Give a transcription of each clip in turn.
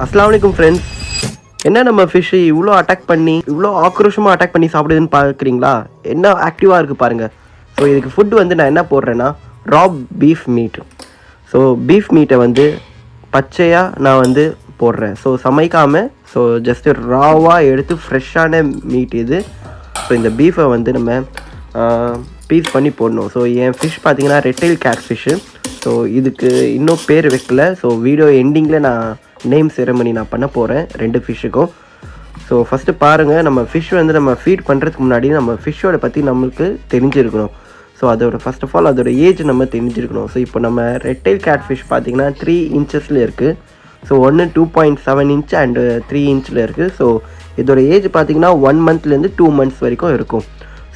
அஸ்ஸலாமு அலைக்கும் ஃப்ரெண்ட்ஸ். என்ன நம்ம ஃபிஷ் இவ்வளோ அட்டாக் பண்ணி இவ்வளோ ஆக்ரோஷமாக அட்டாக் பண்ணி சாப்பிடுதுன்னு பார்க்குறீங்களா? என்ன ஆக்டிவாக இருக்குது பாருங்கள். ஸோ இதுக்கு ஃபுட்டு வந்து நான் என்ன போடுறேன்னா ரா பீஃப் மீட். ஸோ பீஃப் மீட்டை வந்து பச்சையாக நான் வந்து போடுறேன். ஸோ சமைக்காமல் ஜஸ்ட்டு ராவாக எடுத்து ஃப்ரெஷ்ஷான மீட் இது. ஸோ இந்த பீஃபை வந்து நம்ம பீஸ் பண்ணி போடணும். ஸோ என் ஃபிஷ் பார்த்தீங்கன்னா ரெட்டைல் கேட் ஃபிஷ்ஷு. ஸோ இதுக்கு இன்னும் பேர் வைக்கல. ஸோ வீடியோ எண்டிங்கில் நான் நேம் செரமனி நான் பண்ண போகிறேன் 2 ஃபிஷ்ஷுக்கும். ஸோ ஃபஸ்ட்டு பாருங்கள், நம்ம ஃபிஷ் வந்து நம்ம ஃபீட் பண்ணுறதுக்கு முன்னாடி நம்ம ஃபிஷ்ஷோட பற்றி நம்மளுக்கு தெரிஞ்சிருக்கணும். ஸோ அதோட ஃபஸ்ட் ஆஃப் ஆல் அதோட ஏஜ் நம்ம தெரிஞ்சிருக்கணும். ஸோ இப்போ நம்ம ரெட்டைல் கேட் ஃபிஷ் பார்த்திங்கன்னா 3 இன்ச்சஸில் இருக்குது. ஸோ ஒன்று 2.7 இன்ச் அண்டு 3 இன்ச்சில் இருக்குது. ஸோ இதோட ஏஜ் பார்த்திங்கன்னா 1 மந்த்லேருந்து 2 மந்த்ஸ் வரைக்கும் இருக்கும்.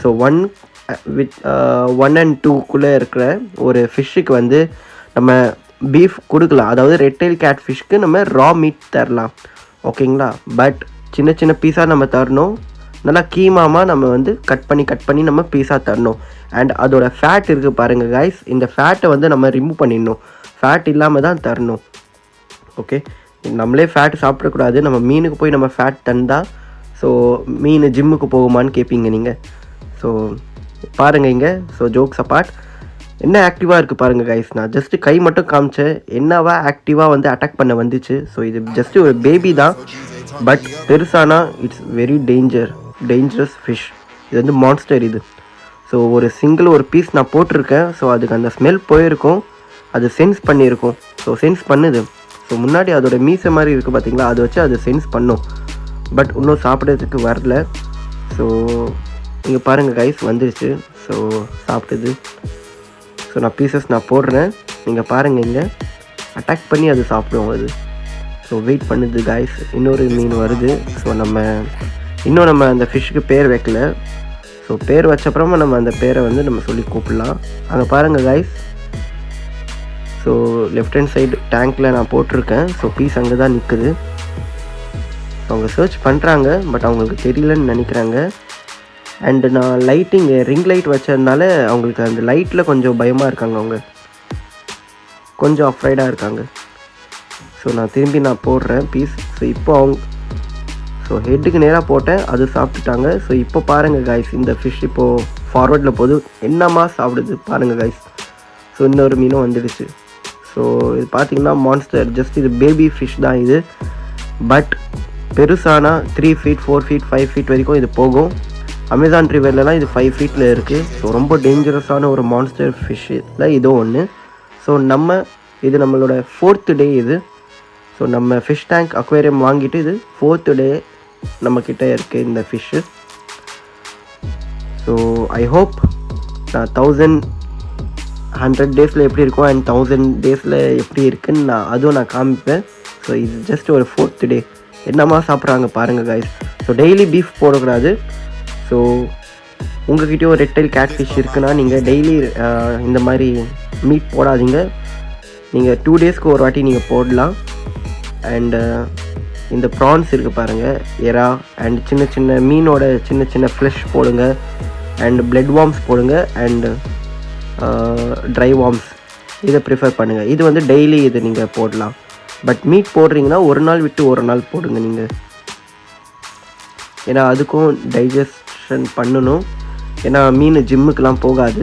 ஸோ 1 and 2க்குள்ளே இருக்கிற ஒரு ஃபிஷ்ஷுக்கு வந்து நம்ம பீஃப் கொடுக்கலாம். அதாவது ரெட்டைல் கேட் ஃபிஷ்க்கு நம்ம ரா மீட் தரலாம், ஓகேங்களா? பட் சின்ன சின்ன பீஸாக நம்ம தரணும். நல்லா கீமாமாக நம்ம வந்து கட் பண்ணி நம்ம பீஸாக தரணும். அண்ட் அதோட ஃபேட் இருக்குது பாருங்கள் கைஸ், இந்த ஃபேட்டை வந்து நம்ம ரிமூவ் பண்ணிடணும். ஃபேட் இல்லாமல் தான் தரணும், ஓகே? நம்மளே ஃபேட் சாப்பிடக்கூடாது. நம்ம மீனுக்கு போய் நம்ம ஃபேட் தந்தால் ஸோ மீன் ஜிம்முக்கு போகுமான்னு கேட்பீங்க நீங்கள். ஸோ பாருங்கள் இங்கே. ஸோ ஜோக்ஸ் அப்பார்ட், என்ன ஆக்டிவாக இருக்குது பாருங்கள் கைஸ். நான் ஜஸ்ட்டு கை மட்டும் காமிச்சேன், என்னவா ஆக்டிவாக வந்து அட்டாக் பண்ண வந்துச்சு. ஸோ இது ஜஸ்ட்டு ஒரு பேபி தான். பட் பெருசானா இட்ஸ் வெரி டேஞ்சரஸ் ஃபிஷ். இது வந்து மான்ஸ்டர் இது. ஸோ ஒரு பீஸ் நான் போட்டிருக்கேன். ஸோ அதுக்கு அந்த ஸ்மெல் போயிருக்கும், அது சென்ஸ் பண்ணியிருக்கும். ஸோ சென்ஸ் பண்ணுது. ஸோ முன்னாடி அதோட மீசை மாதிரி இருக்குது பார்த்தீங்களா, அதை வச்சு அது சென்ஸ் பண்ணும். பட் இன்னும் சாப்பிட்றதுக்கு வரல. ஸோ இங்கே பாருங்கள் கைஸ், வந்துருச்சு. ஸோ சாப்பிடுது. ஸோ நான் பீசஸ் நான் போடுறேன், நீங்கள் பாருங்கள். இங்கே அட்டாக் பண்ணி அது சாப்பிடுவோம் அது. ஸோ வெயிட் பண்ணுது கைஸ், இன்னொரு மீன் வருது. ஸோ நம்ம அந்த ஃபிஷ்ஷுக்கு பேர் வைக்கல. ஸோ பேர் வச்சப்புறமா நம்ம அந்த பேரை வந்து நம்ம சொல்லி கூப்பிடலாம். அங்கே பாருங்கள் guys. So left hand side டேங்க்கில் நான் போட்டிருக்கேன். ஸோ பீஸ் அங்கே தான் நிற்குது. அவங்க சர்ச் பண்ணுறாங்க, பட் அவங்களுக்கு தெரியலன்னு நினைக்கிறாங்க. அண்டு நான் ரிங் லைட் வச்சதுனால அவங்களுக்கு அந்த லைட்டில் கொஞ்சம் பயமாக இருக்காங்க, அவங்க கொஞ்சம் அஃப்ரைடாக இருக்காங்க. ஸோ நான் திரும்பி போடுறேன் பீஸ். ஸோ ஹெட்டுக்கு நேராக போட்டேன், அது சாப்பிட்டுட்டாங்க. ஸோ இப்போ பாருங்கள் கைஸ், இந்த ஃபிஷ் இப்போது ஃபார்வர்டில் போகுது. என்னமா சாப்பிடுது பாருங்கள் கைஸ். ஸோ இன்னொரு மீனும் வந்துடுச்சு. ஸோ இது பார்த்திங்கன்னா மான்ஸ்டர். ஜஸ்ட் இது பேபி ஃபிஷ் தான் இது. பட் பெருசானா 3 feet 4 feet 5 feet வரைக்கும் இது போகும். அமேசான் ரிவர்லலாம் இது 5 feetல இருக்குது. ஸோ ரொம்ப டேஞ்சரஸான ஒரு மான்ஸ்டர் ஃபிஷ்ஷில் இதுவும் ஒன்று. ஸோ இது நம்மளோட 4th டே இது. ஸோ நம்ம ஃபிஷ் டேங்க் அக்வேரியம் வாங்கிட்டு இது 4th டே நம்மக்கிட்ட இருக்குது இந்த ஃபிஷ்ஷு. ஸோ ஐ ஹோப் நான் 1100 டேஸில் எப்படி இருக்கும் அண்ட் 1000 டேஸில் எப்படி இருக்குன்னு அதுவும் நான் காமிப்பேன். ஸோ இது ஜஸ்ட் ஒரு 4th டே. என்னமா சாப்பிட்றாங்க பாருங்கள் கைஸ். ஸோ டெய்லி பீஃப் போடக்கூடாது. ஸோ உங்கள்கிட்டயும் ஒரு ரெட்டைல் கேட் ஃபிஷ் இருக்குன்னா நீங்கள் டெய்லி இந்த மாதிரி மீட் போடாதீங்க. நீங்கள் 2 டேஸ்க்கு ஒரு வாட்டி நீங்கள் போடலாம். அண்டு இந்த ப்ரான்ஸ் இருக்குது பாருங்கள், எறா அண்ட் சின்ன மீனோட சின்ன ஃப்ளஷ் போடுங்க. அண்ட் பிளட் வார்ம்ஸ் போடுங்க. அண்டு ட்ரை வார்ம்ஸ் இதை ப்ரிஃபர் பண்ணுங்கள். இது வந்து டெய்லி இது நீங்கள் போடலாம். பட் மீட் போடுறீங்கன்னா ஒரு நாள் விட்டு ஒரு நாள் போடுங்க நீங்கள். ஏன்னா அதுக்கும் டைஜஷன் பண்ணணும். ஏன்னா மீன் ஜிம்முக்கெலாம் போகாது.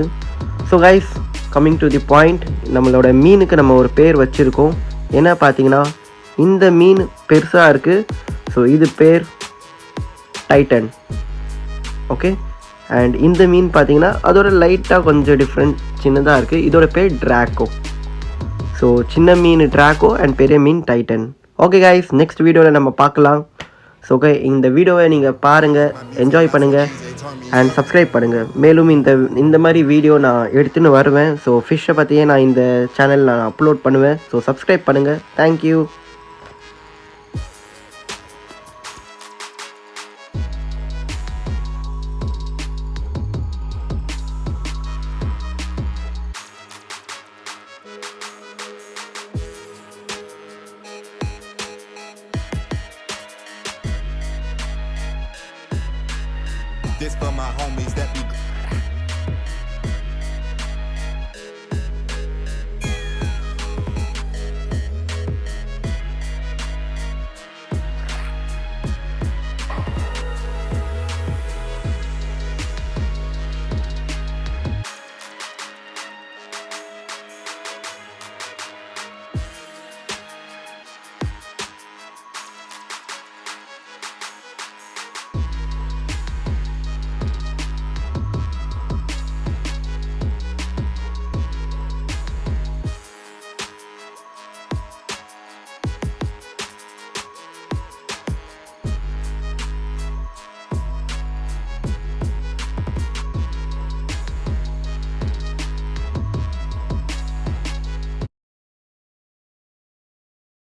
So guys, coming to the point, நம்மளோட மீனுக்கு நம்ம ஒரு பேர் வச்சுருக்கோம். என்ன பார்த்தீங்கன்னா இந்த மீன் பெருசாக இருக்குது. ஸோ இது பேர் டைட்டன், ஓகே? அண்ட் இந்த மீன் பார்த்தீங்கன்னா அதோட லைட்டாக கொஞ்சம் டிஃப்ரெண்ட் சின்னதாக இருக்குது. இதோட பேர் ட்ராக்கோ. ஸோ சின்ன மீன் ட்ராக்கோ அண்ட் பெரிய மீன் டைட்டன். ஓகே கைஸ், நெக்ஸ்ட் வீடியோவில் நம்ம பார்க்கலாம். ஸோ ஓகே, இந்த வீடியோவை நீங்கள் பாருங்கள், என்ஜாய் பண்ணுங்கள் அண்ட் சப்ஸ்கிரைப் பண்ணுங்கள். மேலும் இந்த மாதிரி வீடியோ நான் எடுத்துன்னு வருவேன். ஸோ ஃபிஷ்ஷை பற்றியே நான் இந்த சேனலில் நான் அப்லோட் பண்ணுவேன். ஸோ சப்ஸ்கிரைப் பண்ணுங்கள். Thank you. This for my homies that be